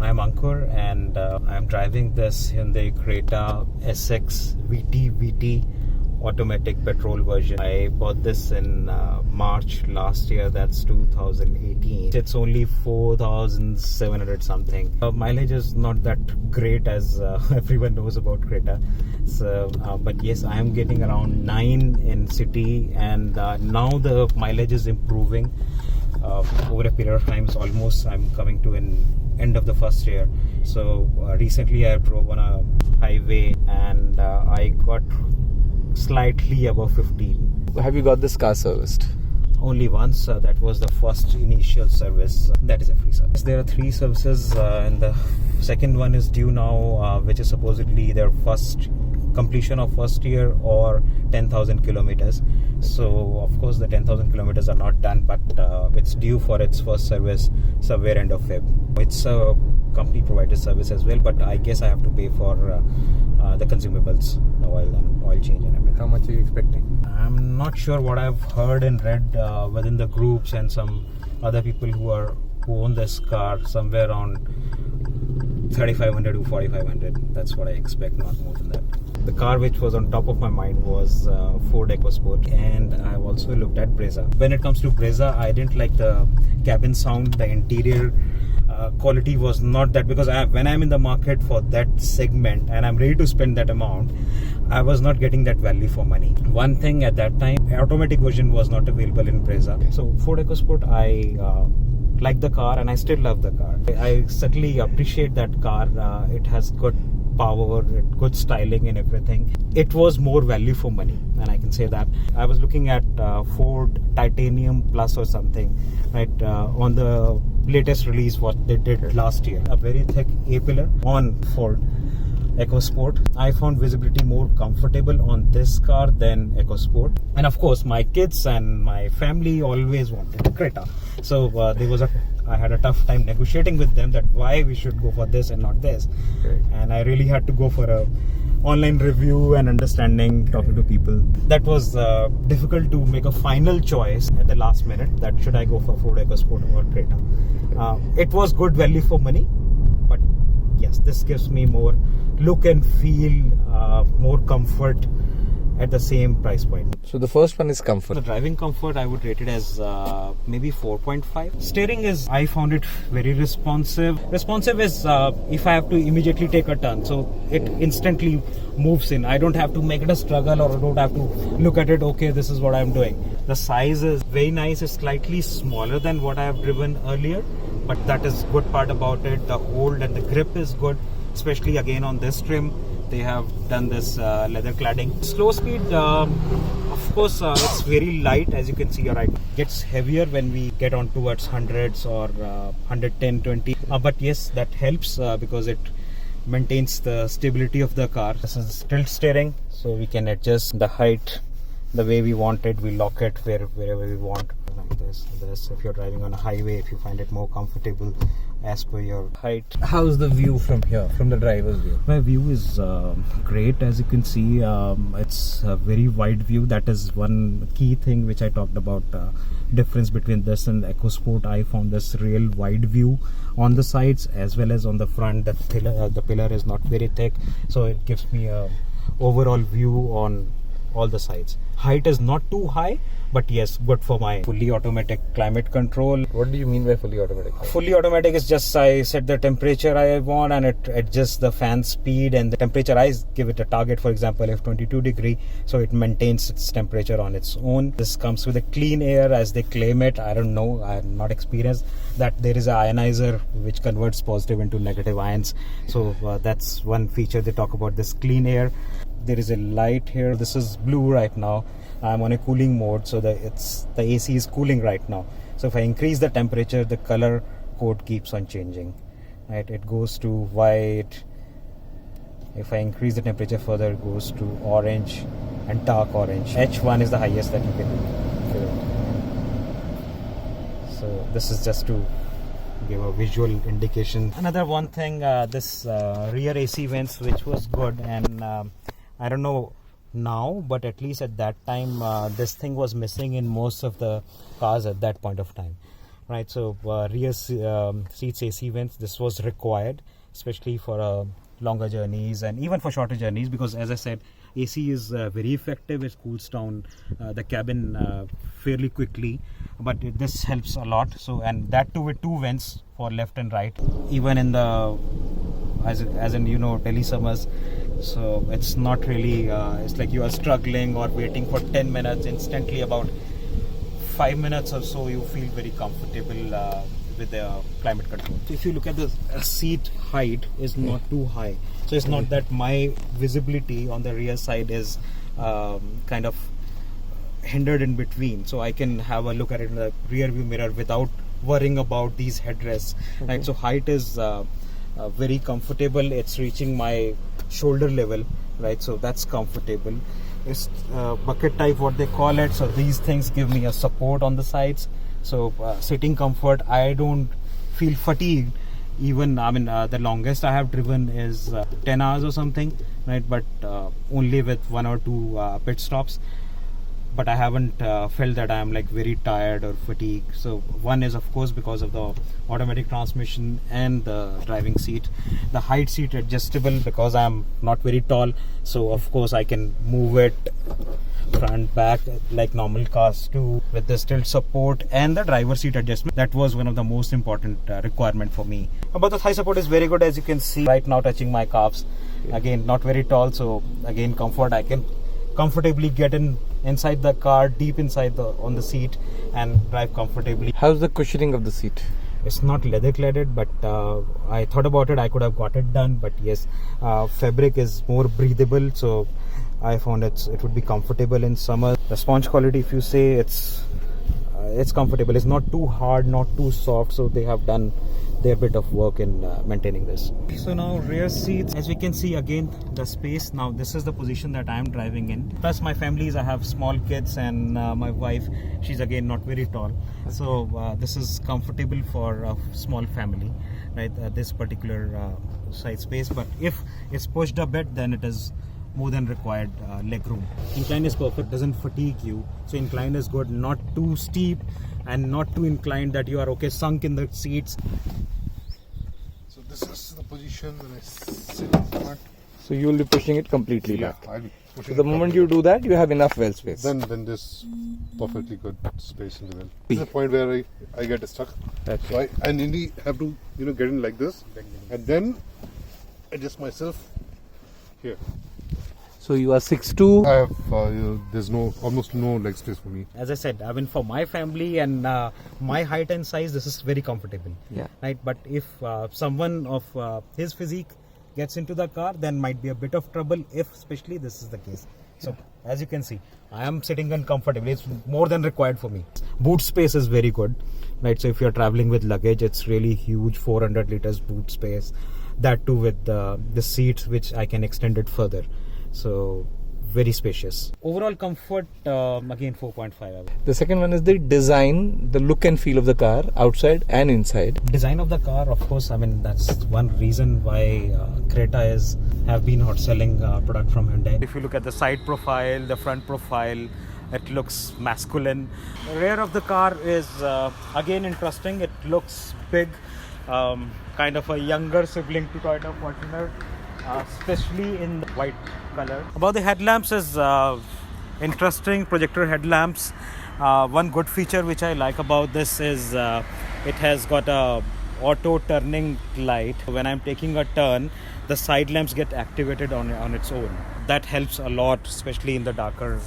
I'm Ankur and I'm driving this Hyundai Creta SX VT automatic petrol version. I bought this in March last year, that's 2018. It's only 4,700 something. Mileage is not that great as everyone knows about Creta. So, but yes, I am getting around 9 in city, and now the mileage is improving over a period of time. So almost I'm coming to an end of the first year. So recently I drove on a highway and I got slightly above 15. Have you got this car serviced? Only once. That was the first initial service. That is a free service. There are 3 services and the second one is due now, which is supposedly their first completion of first year or 10,000 kilometers. So of course the 10,000 kilometers are not done, but it's due for its first service somewhere end of Feb. It's a company provided service as well, but I guess I have to pay for the consumables, the oil and oil change and everything. How much are you expecting? I'm not sure. What I've heard and read within the groups and some other people who own this car, somewhere around 3,500 to 4,500. That's what I expect, not more than that. The car which was on top of my mind was Ford Ecosport, and I've also looked at Brezza. When it comes to Brezza, I didn't like the cabin sound. The interior quality was not that, because when I'm in the market for that segment and I'm ready to spend that amount, I was not getting that value for money. One thing at that time, automatic version was not available in Brezza. So Ford Ecosport, I like the car and I still love the car. I certainly appreciate that car. It has good power, good styling and everything. It was more value for money, and I can say that. I was looking at Ford Titanium Plus or something, right, on the latest release what they did last year. A very thick A-pillar on Ford Ecosport. I found visibility more comfortable on this car than Ecosport, and of course my kids and my family always wanted a Creta. So I had a tough time negotiating with them that why we should go for this and not this. Okay. And I really had to go for a online review and understanding, talking to people. That was difficult to make a final choice at the last minute, that should I go for Ford Ecosport or Creta. It was good value for money, but yes, this gives me more look and feel, more comfort at the same price point. So the first one is comfort. The driving comfort, I would rate it as maybe 4.5. Steering is, I found it very responsive. Responsive is if I have to immediately take a turn, so it instantly moves in. I don't have to make it a struggle, or I don't have to look at it, okay, this is what I'm doing. The size is very nice. It's slightly smaller than what I have driven earlier, but that is good part about it. The hold and the grip is good, especially again on this trim. They have done this leather cladding. Slow speed, of course, it's very light, as you can see right. Gets heavier when we get on towards hundreds or 110, 20. But yes, that helps because it maintains the stability of the car. This is tilt steering, so we can adjust the height the way we want it. We lock it wherever we want. Like this. If you're driving on a highway, if you find it more comfortable as per your height. How's the view from here, from the driver's view? My view is great, as you can see. It's a very wide view. That is one key thing which I talked about, difference between this and the EcoSport. I found this real wide view on the sides as well as on the front. The pillar is not very thick, so it gives me a overall view on all the sides. Height is not too high, but yes, good for my fully automatic climate control. What do you mean by fully automatic? Fully automatic is just I set the temperature I want and it adjusts the fan speed and the temperature. I give it a target, for example, if 22 degree, so it maintains its temperature on its own. This comes with a clean air, as they claim it. I don't know, I have not experienced that. There is an ionizer which converts positive into negative ions, so that's one feature they talk about, this clean air. There is a light here. This is blue right now. I'm on a cooling mode, so the AC is cooling right now. So if I increase the temperature, the color code keeps on changing. Right, it goes to white. If I increase the temperature further, it goes to orange and dark orange. H1 is the highest that you can do. So this is just to give a visual indication. Another one thing, this rear AC vents, which was good, and I don't know now, but at least at that time this thing was missing in most of the cars at that point of time. right? So rear seats AC vents, this was required, especially for longer journeys and even for shorter journeys, because as I said, AC is very effective. It cools down the cabin fairly quickly, but this helps a lot. So, and that too with two vents for left and right, even in the as in Delhi summers. So it's not really it's like you are struggling or waiting for 10 minutes. Instantly, about 5 minutes or so, you feel very comfortable with the climate control. If you look at the seat height is not too high, so it's not that my visibility on the rear side is kind of hindered in between, so I can have a look at it in the rear view mirror without worrying about these headrests. Right, so height is very comfortable. It's reaching my shoulder level, right? So that's comfortable. It's bucket type, what they call it. So these things give me a support on the sides. So sitting comfort, I don't feel fatigued. Even the longest I have driven is 10 hours or something, right? But only with 1 or 2 pit stops. But I haven't felt that I am like very tired or fatigued. So one is of course because of the automatic transmission and the driving seat. The height seat adjustable because I am not very tall. So of course I can move it front, back like normal cars do, with the tilt support and the driver seat adjustment. That was one of the most important requirement for me. But the thigh support is very good, as you can see right now, touching my calves. Again, not very tall, so again comfort. I can comfortably get inside the car, deep inside on the seat, and drive comfortably. How's the cushioning of the seat? It's not leather cladded, but I thought about it. I could have got it done, but yes, fabric is more breathable, so I found it would be comfortable in summer. The sponge quality, if you say, it's comfortable. It's not too hard, not too soft, so they have done their bit of work in maintaining this. So now rear seats, as we can see, again the space. Now this is the position that I am driving in. Plus my families, I have small kids, and my wife, she's again not very tall. So this is comfortable for a small family, right? This particular side space. But if it's pushed a bit, then it is more than required leg room. Incline is perfect, doesn't fatigue you. So incline is good, not too steep and not too inclined that you are sunk in the seats. So this is the position when I sit in front. So you will be pushing it completely Yeah, back. I'll be So pushing the it moment properly. you do that, you have enough well space. Then there's perfectly good space in the middle. This is the point where I get stuck. Okay. So I nearly have to get in like this, and then adjust myself here. So you are 6'2". I have there's almost no leg space for me. As I said, for my family and my height and size, this is very comfortable. Yeah. Right. But if someone of his physique gets into the car, then might be a bit of trouble. If especially this is the case. So as you can see, I am sitting uncomfortably. It's more than required for me. Boot space is very good, right? So if you're traveling with luggage, it's really huge, 400 liters boot space. That too with the seats, which I can extend it further. So very spacious. Overall comfort, again 4.5. The second one is the design, the look and feel of the car, outside and inside. Design of the car, of course, that's one reason why Creta have been hot selling product from Hyundai. If you look at the side profile, the front profile, it looks masculine. The rear of the car is again interesting. It looks big, kind of a younger sibling to Toyota Fortuner, especially in the white color. About the headlamps is interesting, projector headlamps. One good feature which I like about this is it has got a auto turning light. When I'm taking a turn, the side lamps get activated on its own. That helps a lot, especially in the darker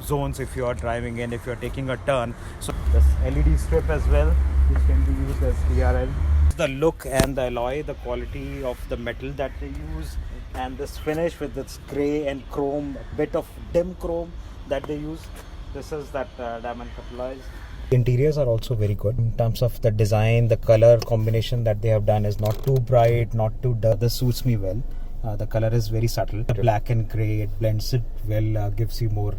zones if you are driving in, if you're taking a turn. So this LED strip as well, which can be used as DRL. The look and the alloy, the quality of the metal that they use, and this finish with this grey and chrome, a bit of dim chrome that they use. This is that diamond capitalized. Interiors are also very good in terms of the design. The color combination that they have done is not too bright, not too dark. This suits me well. The color is very subtle. The black and grey, it blends it well, gives you more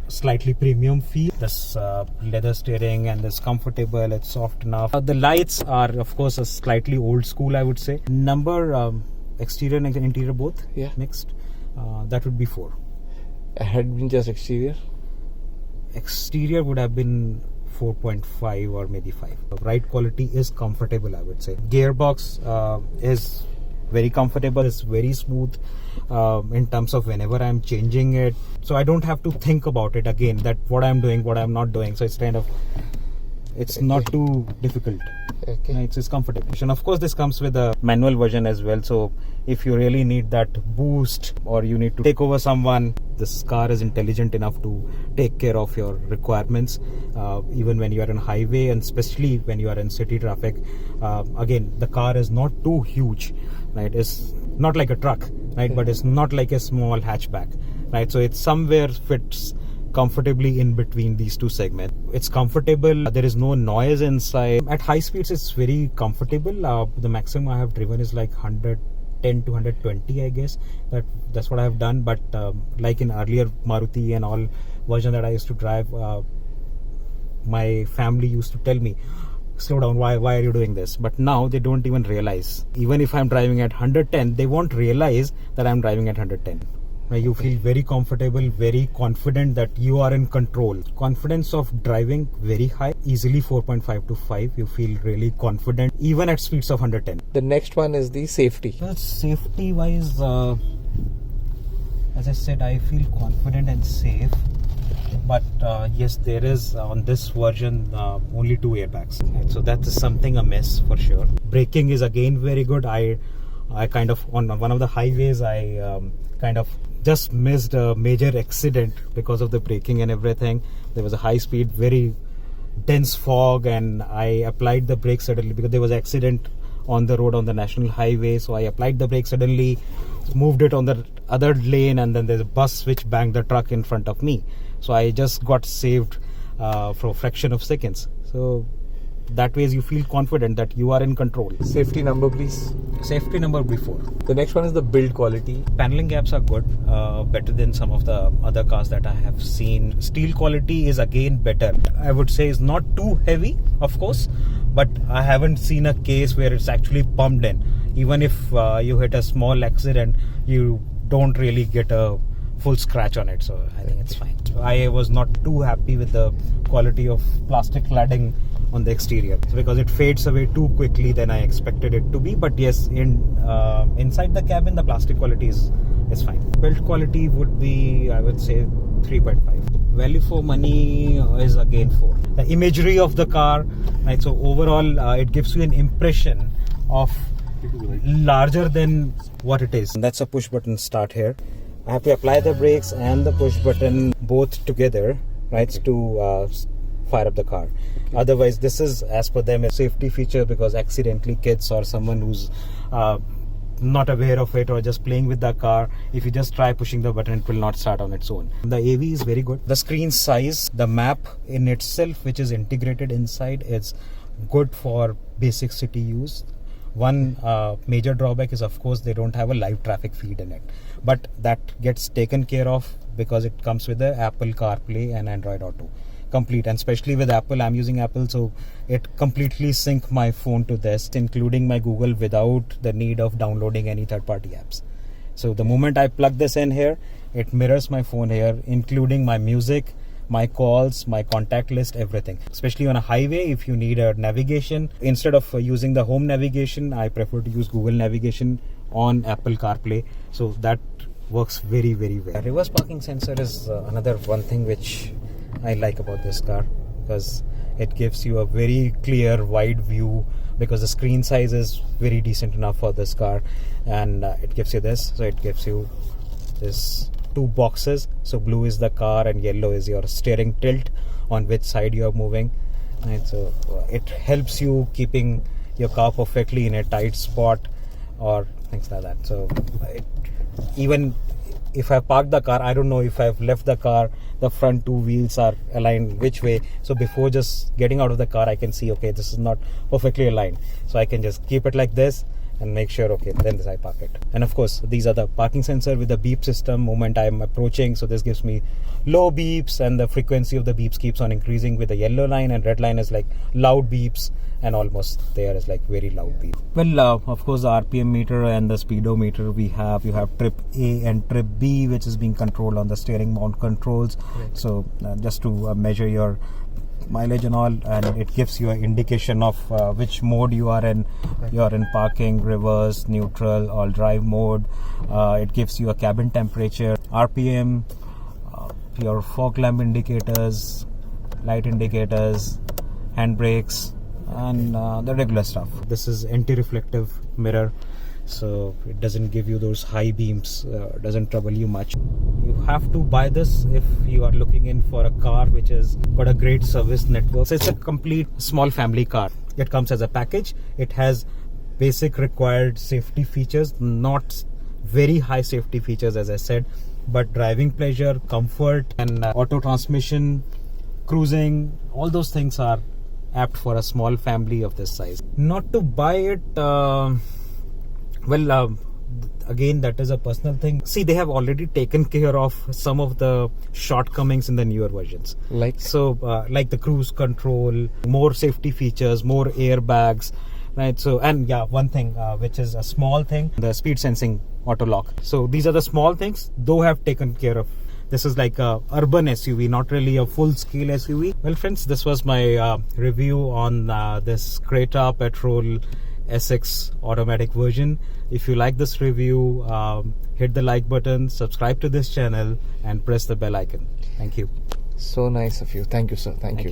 slightly premium feel. This leather steering and this comfortable, it's soft enough. The lights are of course a slightly old school, I would say. Number exterior and interior both mixed. That would be 4. Had been just exterior? Exterior would have been 4.5 or maybe 5. Ride quality is comfortable, I would say. Gearbox is very comfortable, it's very smooth in terms of whenever I'm changing it. So I don't have to think about it again, that what I'm doing, what I'm not doing. So it's kind of, it's not too difficult. Okay. It's comfortable. And of course this comes with a manual version as well, so if you really need that boost or you need to take over someone, this car is intelligent enough to take care of your requirements, even when you are in highway and especially when you are in city traffic. Again, the car is not too huge, right? It's not like a truck, right? But it's not like a small hatchback, right? So it somewhere fits comfortably in between these two segments. It's comfortable, there is no noise inside. At high speeds it's very comfortable. The maximum I have driven is like 110 to 120, I guess. That's what I have done. But like in earlier Maruti and all version that I used to drive, my family used to tell me, slow down, why are you doing this? But now they don't even realize. Even if I'm driving at 110, they won't realize that I'm driving at 110. You feel very comfortable, very confident that you are in control. Confidence of driving very high, easily 4.5 to 5. You feel really confident even at speeds of 110. The next one is the safety. Well, safety wise, as I said, I feel confident and safe. But yes, there is on this version only 2 airbags. So that is something amiss for sure. Braking is again very good. I kind of, on one of the highways, I kind of just missed a major accident because of the braking and everything. There was a high speed, very dense fog, and I applied the brake suddenly because there was an accident on the road on the national highway. So I applied the brake suddenly, moved it on the other lane, and then there's a bus which banged the truck in front of me. So I just got saved for a fraction of seconds. So that way you feel confident that you are in control. Safety number, please. Safety number before. The next one is the build quality. Paneling gaps are good, better than some of the other cars that I have seen. Steel quality is again better. I would say it's not too heavy, of course, but I haven't seen a case where it's actually pumped in. Even if you hit a small accident, you don't really get a full scratch on it, so I think it's fine. I was not too happy with the quality of plastic cladding on the exterior because it fades away too quickly than I expected it to be. But yes, inside the cabin the plastic quality is fine. Build quality would be, I would say, 3.5. Value for money is again 4. The imagery of the car, right? So overall it gives you an impression of larger than what it is. And that's a push button start here. I have to apply the brakes and the push button both together, right, to fire up the car. Okay. Otherwise, this is, as per them, a safety feature because accidentally kids or someone who's not aware of it or just playing with the car, if you just try pushing the button, it will not start on its own. The AV is very good. The screen size, the map in itself, which is integrated inside, is good for basic city use. One major drawback is, of course, they don't have a live traffic feed in it, but that gets taken care of because it comes with the Apple CarPlay and Android Auto complete. And especially with Apple, I'm using Apple, so it completely sync my phone to this, including my Google, without the need of downloading any third-party apps. So the moment I plug this in here, it mirrors my phone here, including my music, my calls, my contact list, everything. Especially on a highway, if you need a navigation, instead of using the home navigation, I prefer to use Google navigation on Apple CarPlay. So that works very, very well. Reverse parking sensor is another one thing which I like about this car, because it gives you a very clear wide view, because the screen size is very decent enough for this car, and it gives you this. So it gives you this 2 boxes. So blue is the car and yellow is your steering tilt, on which side you are moving, right? So it helps you keeping your car perfectly in a tight spot or things like that. So even if I park the car, I don't know if I've left the car, the front 2 wheels are aligned which way. So before just getting out of the car, I can see, okay, this is not perfectly aligned. So I can just keep it like this and make sure, okay, then I park it. And of course, these are the parking sensor with the beep system moment I'm approaching. So this gives me low beeps, and the frequency of the beeps keeps on increasing with the yellow line, and red line is like loud beeps, and almost there is like very loud beep. Well, of course, the RPM meter and the speedometer you have trip A and trip B, which is being controlled on the steering mount controls. Right. So just to measure your mileage and all, and it gives you an indication of which mode you are in. You are in parking, reverse, neutral, all drive mode. It gives you a cabin temperature, RPM, your fog lamp indicators, light indicators, handbrakes, and the regular stuff. This is anti-reflective mirror, so it doesn't give you those high beams, doesn't trouble you much. You have to buy this if you are looking in for a car which has got a great service network. So it's a complete small family car. It comes as a package. It has basic required safety features, not very high safety features as I said, but driving pleasure, comfort, and auto transmission, cruising, all those things are apt for a small family of this size. Not to buy it, again, that is a personal thing. See, they have already taken care of some of the shortcomings in the newer versions. Like the cruise control, more safety features, more airbags, right? So, and yeah, one thing which is a small thing, the speed sensing auto lock. So these are the small things, though have taken care of. This is like a urban SUV, not really a full-scale SUV. Well, friends, this was my review on this Creta Petrol SX automatic version. If you like this review, hit the like button, subscribe to this channel, and press the bell icon. Thank you. So nice of you. Thank you, sir. Thank you.